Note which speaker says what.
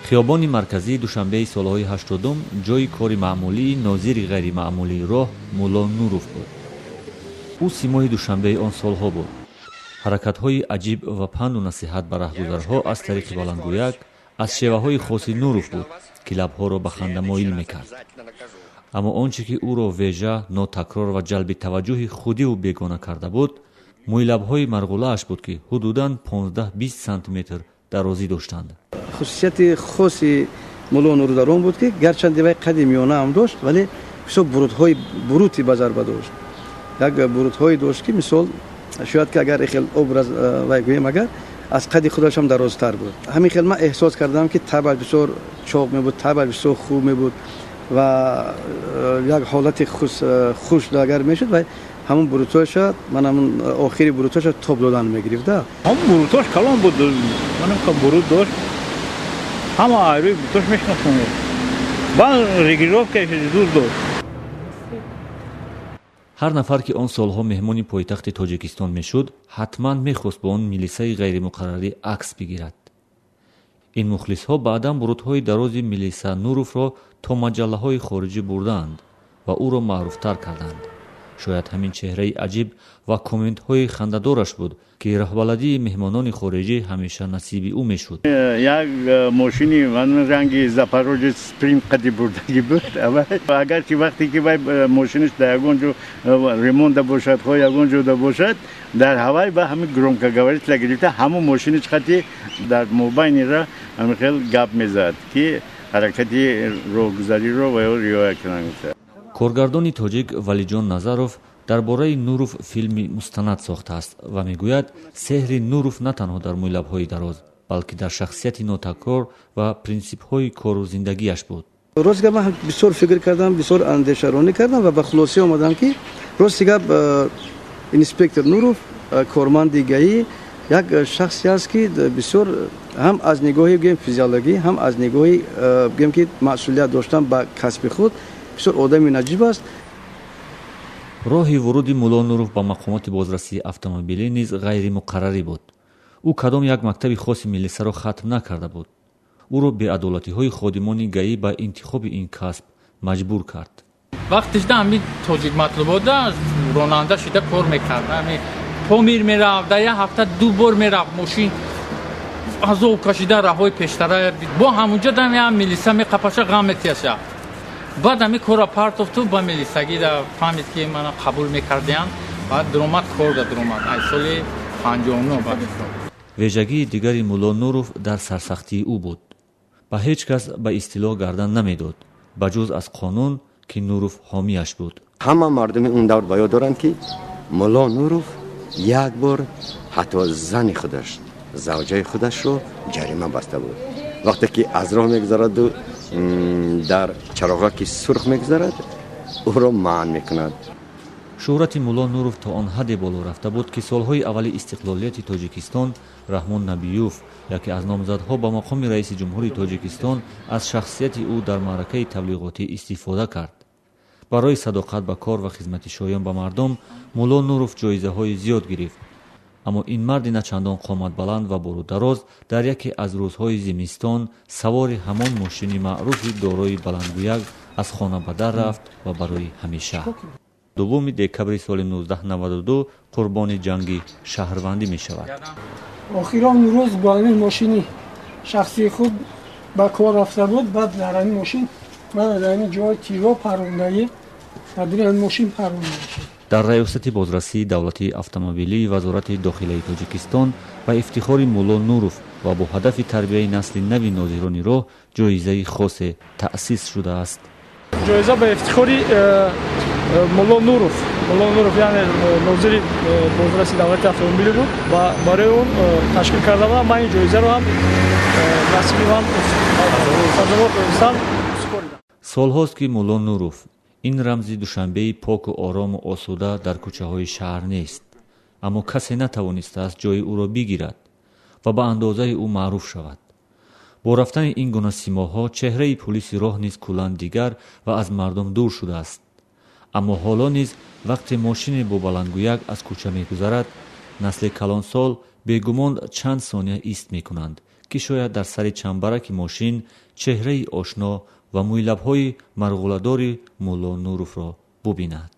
Speaker 1: خیابان مرکزی دوشنبه سالهای 80 جای کار معمولی ناظر غیر معمولی راه مولا نوروف بود. او سیمای دوشنبه آن سالها بود. حرکت‌های عجیب و پند و نصیحت به راهگذرها از طریق بلندگویک از شیوه‌های خاص نوروف بود که لب‌ها را به خنده مایل می‌کرد. اما آنچه که او را ویژه، ناتکرار و جلب توجه خودی و بیگانه کرده بود، موی لب‌های مرغوله‌اش بود که حدوداً 15-20 سانتیمتر درازی داشتند.
Speaker 2: خصوصیت خاصی مولا نور در آن بود که گرچند وی قدیمیانه هم داشت ولی بسیار بروتی به ضربه داشت. یک برودهای داشت که مثال شاید که اگر خیلی ابراز وی گویم اگر از قد خودش هم درازتر بود. همین خیلی من احساس کردم که طبع بسیار چاق می بود، طبع بسیار خوب می بود و یک حالت خوش اگر میشد و همون بروتاش من همون آخری بروتاش تاب دادن میگرفت.
Speaker 3: همون بروتاش کلان بود، منم که برود داشت همه آیروی بروتاش میشناختم. با رگیروف که دور داشت.
Speaker 1: هر نفر که آن سالها مهمانی پایتخت تاجیکستان میشد حتما میخواست با آن میلیسای غیر مقرری عکس بگیرد. این مخلص ها بعدا برودهای دراز میلیسا نوروف را تا مجله های خارجی بردند و او را معروفتر کردند. شاید همین چهره عجیب و کامنت های خنده‌دارش بود که رهبلدی مهمانان خارجی همیشه نصیب او میشد.
Speaker 3: یک ماشینی من رنگ زاپاروژ سپریم قدی بردگی بود. اگر که وقتی که ماشینش در یگان جو ریمونت باشد خو یگان جو باشد در هوای به همین گرونکا گوارش لگیرته همون ماشینش خطی در موبایل را همین خیلی گپ میزد که حرکتی راهگذاری رو و رعایت کنند.
Speaker 1: کارگردان تاجیک ولیجان نظروف درباره نوروف فیلمی مستند ساخته است و میگوید سحر نوروف نه تنها در موی لب‌های دراز بلکه در شخصیت ناتکرار و پرینسیپ‌های کار و زندگیش بود.
Speaker 2: روزگار من بسیار فکر کردم، بسیار اندیشه‌رانی کردم و به خلاصه آمدم که روزگار اینسپکتور نوروف کارمندگی یک شخصی است که بسیار هم از نگاه گیم فیزیولوژی هم از نگاه گیم که مسئولیت داشتن با کسب خود بسیار آدمی نجیب است.
Speaker 1: راهی ورودی مولا نوروف با مقامات بازرسی اتومبیلی نیز غیر مقرری بود. او کدام یک مکتب خاص میلیسا را ختم نکرده بود. او را به بی‌عدالتی‌های خادمان گایی به انتخاب این کسب مجبور کرد.
Speaker 4: وقتی داشتم تاجیک مطلوبات راننده شده کار میکردم. پامیر میرفت در یک هفته 2 بار میرفت ماشین از او کشیده راههای پیشتر با همونجا هم میلیسا میقپشه غم میتیشه. بعد همی کورا پارت افتو با میلیساگی دا فهمید که من قبول میکردیم و درآمد کار درآمد سال 59 بعد.
Speaker 1: ویژگی دیگری مولا نوروف در سرسختی او بود. به هیچ کس به اصطلاح گردن نمیداد بجز از قانون که نوروف حامیش بود.
Speaker 5: همه مردم اون دور باید دارند که مولا نوروف یک بار حتی زن خودش زوجه خودش رو جریمه بسته بود. وقتی که از راه میگذرد و در چراغا که سرخ میگذرد او را منع میکند.
Speaker 1: شهرت مولا نوروف تا آن حد بالا رفته بود که سالهای اول استقلالیت تاجیکستان رحمان نبیوف یکی از نامزدها به مقام رئیس جمهوری تاجیکستان از شخصیت او در معرکه تبلیغاتی استفاده کرد. برای صداقت به کار و خدمت شایان به مردم مولا نوروف جایزه های زیاد گرفت. اما این مرد نچندان قامت بلند و برو دراز در یکی از روزهای زمستان سوار همان ماشین معروف دارای بلندگویک از خانه به در رفت و برای همیشه. دوم دکبر سال 1992 قربان جنگ شهروندی می شود.
Speaker 6: آخران روز با این ماشین شخصی خود به کار رفته بود. بعد در این ماشین من در این جای تیرا پروندگی و در این ماشین پرونده شد.
Speaker 1: در ریاست بازرسی دولتی اتومبیلی وزارت داخلی تاجیکستان و افتخار مولا نوروف و با هدف تربیت نسل نوی ناظران را جایزه خاص تأسیس شده است.
Speaker 7: جایزه به افتخار مولا نوروف یعنی ناظر بازرسی دولت اتومبیلی بود و برای اون تشکیل کرده و من این جایزه رو هم نصیب من سپردم.
Speaker 1: سالهاست که مولا نوروف این رمز دوشنبه پاک و آرام و آسوده در کوچه های شهر نیست، اما کسی نتوانسته است جای او را بگیرد و به اندازه او معروف شود. با رفتن این گونه سیماها چهره پلیس راه نیز کلاً دیگر و از مردم دور شده است. اما حالا نیز وقتی ماشین با بلندگویک از کوچه می‌گذرد، نسل کلانسال بیگمان چند ثانیه ایست می‌کنند ки шояд дар сари чамбараки мошин чеҳраи ошно ва мӯйлабҳои марғуладори мулло Нуровро бубинад.